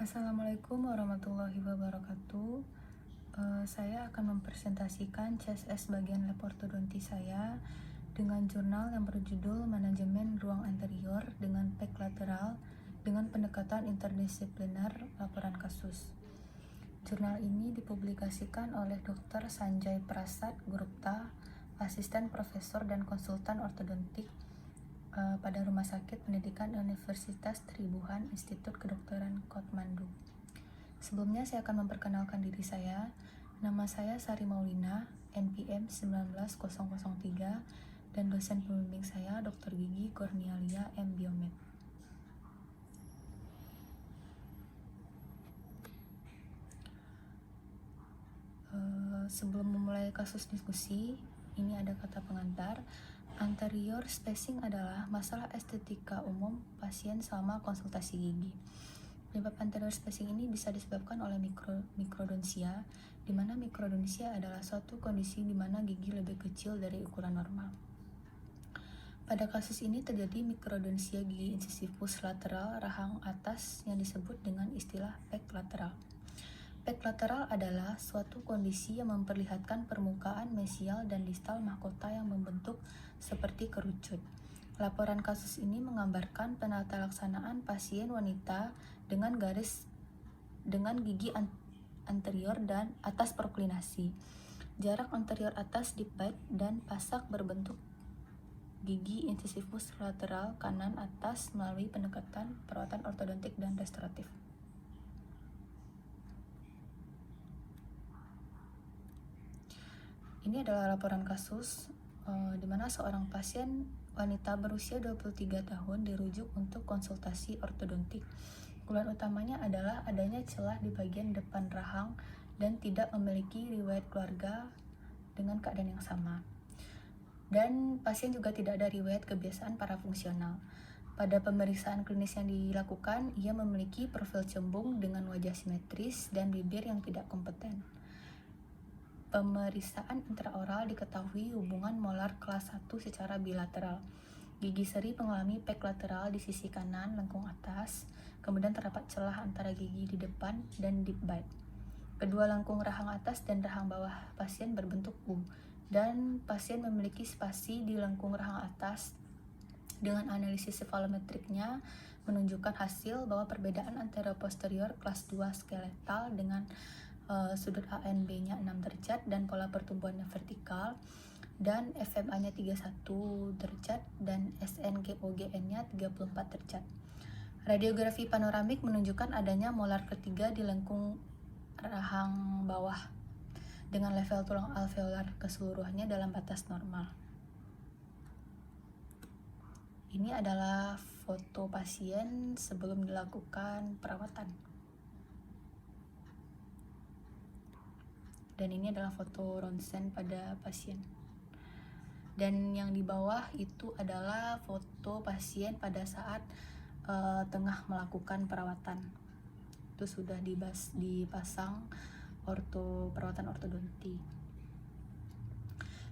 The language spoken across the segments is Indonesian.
Assalamualaikum warahmatullahi wabarakatuh. Saya akan mempresentasikan CSS bagian lab ortodonti saya dengan jurnal yang berjudul Manajemen Ruang Anterior dengan PEC Lateral dengan pendekatan interdisipliner laporan kasus. Jurnal ini dipublikasikan oleh Dr. Sanjay Prasad Gupta, asisten profesor dan konsultan ortodontik pada Rumah Sakit Pendidikan Universitas Tribuhan Institut Kedokteran Kathmandu. Sebelumnya saya akan memperkenalkan diri saya. Nama saya Sari Maulina, NPM 19003, dan dosen pembimbing saya Dr. Gigi Kurnialia M. Biomed. Sebelum memulai kasus diskusi, ini ada kata pengantar. Anterior spacing adalah masalah estetika umum pasien selama konsultasi gigi. Penyebab anterior spacing ini bisa disebabkan oleh mikrodonsia, di mana mikrodonsia adalah suatu kondisi di mana gigi lebih kecil dari ukuran normal. Pada kasus ini terjadi mikrodonsia gigi incisivus lateral rahang atas yang disebut dengan istilah PEC lateral. PEC lateral adalah suatu kondisi yang memperlihatkan permukaan mesial dan distal mahkota yang membentuk seperti kerucut. Laporan kasus ini menggambarkan penata laksanaan pasien wanita dengan gigi anterior dan atas proklinasi. Jarak anterior atas deep bite dan pasak berbentuk gigi incisivus lateral kanan atas melalui pendekatan perawatan ortodontik dan restoratif. Ini adalah laporan kasus di mana seorang pasien wanita berusia 23 tahun dirujuk untuk konsultasi ortodontik. Keluhan utamanya adalah adanya celah di bagian depan rahang dan tidak memiliki riwayat keluarga dengan keadaan yang sama. Dan pasien juga tidak ada riwayat kebiasaan parafungsional. Pada pemeriksaan klinis yang dilakukan, ia memiliki profil cembung dengan wajah simetris dan bibir yang tidak kompeten. Pemeriksaan intraoral diketahui hubungan molar kelas 1 secara bilateral. Gigi seri mengalami PEC lateral di sisi kanan lengkung atas, kemudian terdapat celah antara gigi di depan dan deep bite. Kedua lengkung rahang atas dan rahang bawah pasien berbentuk U, dan pasien memiliki spasi di lengkung rahang atas. Dengan analisis cefalometriknya menunjukkan hasil bahwa perbedaan anteroposterior kelas 2 skeletal dengan sudut ANB-nya 6 derajat dan pola pertumbuhannya vertikal, dan FMA-nya 31 derajat dan SNGOGN-nya 34 derajat. Radiografi panoramik menunjukkan adanya molar ketiga di lengkung rahang bawah dengan level tulang alveolar keseluruhannya dalam batas normal. Ini adalah foto pasien sebelum dilakukan perawatan. Dan ini adalah foto ronsen pada pasien. Dan yang di bawah itu adalah foto pasien pada saat tengah melakukan perawatan. Itu sudah dipasang perawatan ortodonti.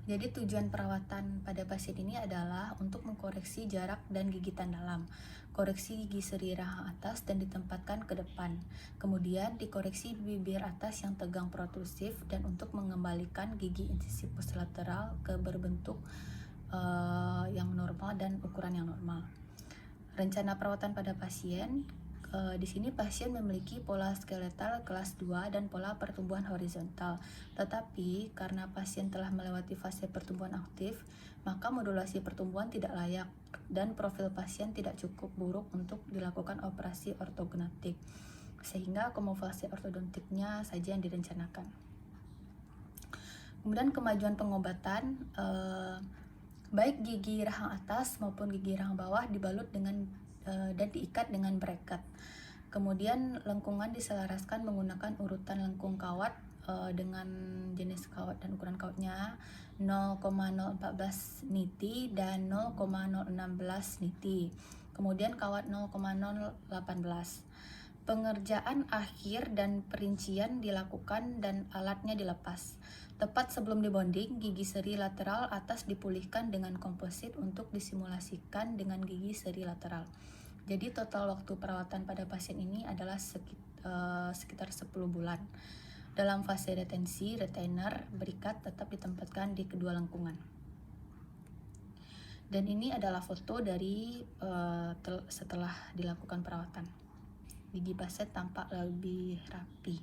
Jadi tujuan perawatan pada pasien ini adalah untuk mengkoreksi jarak dan gigitan dalam, koreksi gigi seri rahang atas dan ditempatkan ke depan, kemudian dikoreksi bibir atas yang tegang protrusif dan untuk mengembalikan gigi incisivus lateral ke berbentuk yang normal dan ukuran yang normal. Rencana perawatan pada pasien. Di sini pasien memiliki pola skeletal kelas 2 dan pola pertumbuhan horizontal. Tetapi karena pasien telah melewati fase pertumbuhan aktif, maka modulasi pertumbuhan tidak layak dan profil pasien tidak cukup buruk untuk dilakukan operasi ortognatik, sehingga akomodasi ortodontiknya saja yang direncanakan. Kemudian kemajuan pengobatan, baik gigi rahang atas maupun gigi rahang bawah dibalut dengan dan diikat dengan bracket. Kemudian lengkungan diselaraskan menggunakan urutan lengkung kawat dengan jenis kawat dan ukuran kawatnya 0,014 niti dan 0,016 niti. Kemudian kawat 0,018. Pengerjaan akhir dan perincian dilakukan dan alatnya dilepas. Tepat sebelum dibonding, gigi seri lateral atas dipulihkan dengan komposit untuk disimulasikan dengan gigi seri lateral. Jadi total waktu perawatan pada pasien ini adalah sekitar 10 bulan. Dalam fase retensi, retainer berikat tetap ditempatkan di kedua lengkungan. Dan ini adalah foto dari setelah dilakukan perawatan. Gigi pasien tampak lebih rapi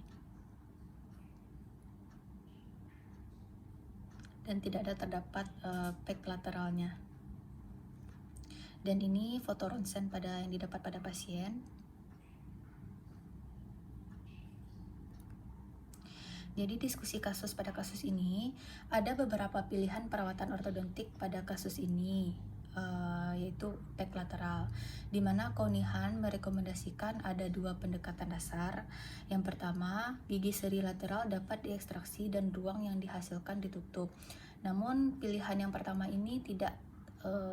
dan tidak ada terdapat pek lateralnya. Dan ini foto ronsen yang didapat pada pasien. Jadi diskusi kasus pada kasus ini, ada beberapa pilihan perawatan ortodontik pada kasus ini, yaitu pek lateral, di mana Konihan merekomendasikan ada 2 pendekatan dasar. Yang pertama, gigi seri lateral dapat diekstraksi dan ruang yang dihasilkan ditutup. Namun pilihan yang pertama ini tidak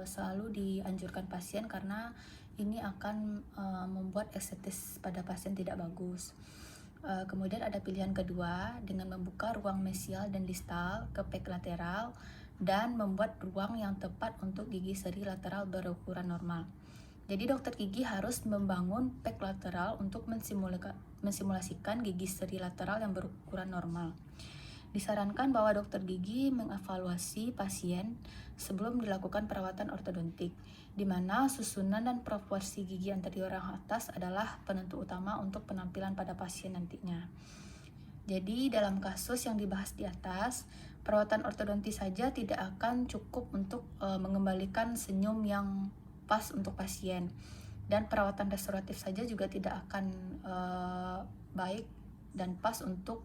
selalu dianjurkan pasien karena ini akan membuat estetis pada pasien tidak bagus. Kemudian ada pilihan kedua dengan membuka ruang mesial dan distal ke pek lateral dan membuat ruang yang tepat untuk gigi seri lateral berukuran normal. Jadi dokter gigi harus membangun pek lateral untuk mensimulasikan gigi seri lateral yang berukuran normal. Disarankan bahwa dokter gigi mengevaluasi pasien sebelum dilakukan perawatan ortodontik, di mana susunan dan proporsi gigi anterior yang atas adalah penentu utama untuk penampilan pada pasien nantinya. Jadi dalam kasus yang dibahas di atas, perawatan ortodontis saja tidak akan cukup untuk mengembalikan senyum yang pas untuk pasien, dan perawatan restoratif saja juga tidak akan baik dan pas untuk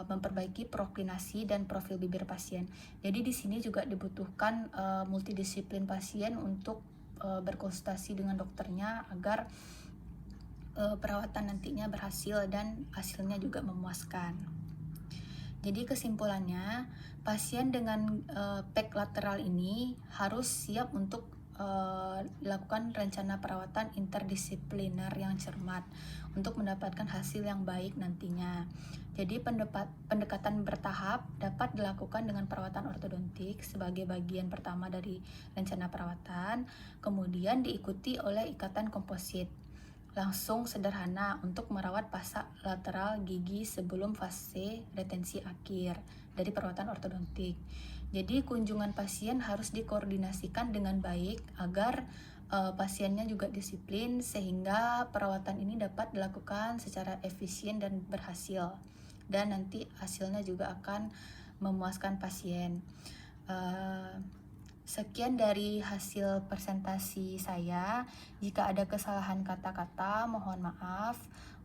memperbaiki proklinasi dan profil bibir pasien. Jadi di sini juga dibutuhkan multidisiplin pasien untuk berkonsultasi dengan dokternya agar perawatan nantinya berhasil dan hasilnya juga memuaskan. Jadi kesimpulannya, pasien dengan pek lateral ini harus siap untuk dilakukan rencana perawatan interdisipliner yang cermat untuk mendapatkan hasil yang baik nantinya. Jadi pendekatan bertahap dapat dilakukan dengan perawatan ortodontik sebagai bagian pertama dari rencana perawatan, kemudian diikuti oleh ikatan komposit. Langsung sederhana untuk merawat pasak lateral gigi sebelum fase retensi akhir dari perawatan ortodontik. Jadi kunjungan pasien harus dikoordinasikan dengan baik agar pasiennya juga disiplin sehingga perawatan ini dapat dilakukan secara efisien dan berhasil, dan nanti hasilnya juga akan memuaskan pasien. Sekian dari hasil presentasi saya. Jika ada kesalahan kata-kata, mohon maaf.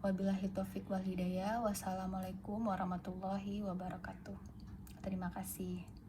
Wabillahi taufiq wal hidayah. Wassalamualaikum warahmatullahi wabarakatuh. Terima kasih.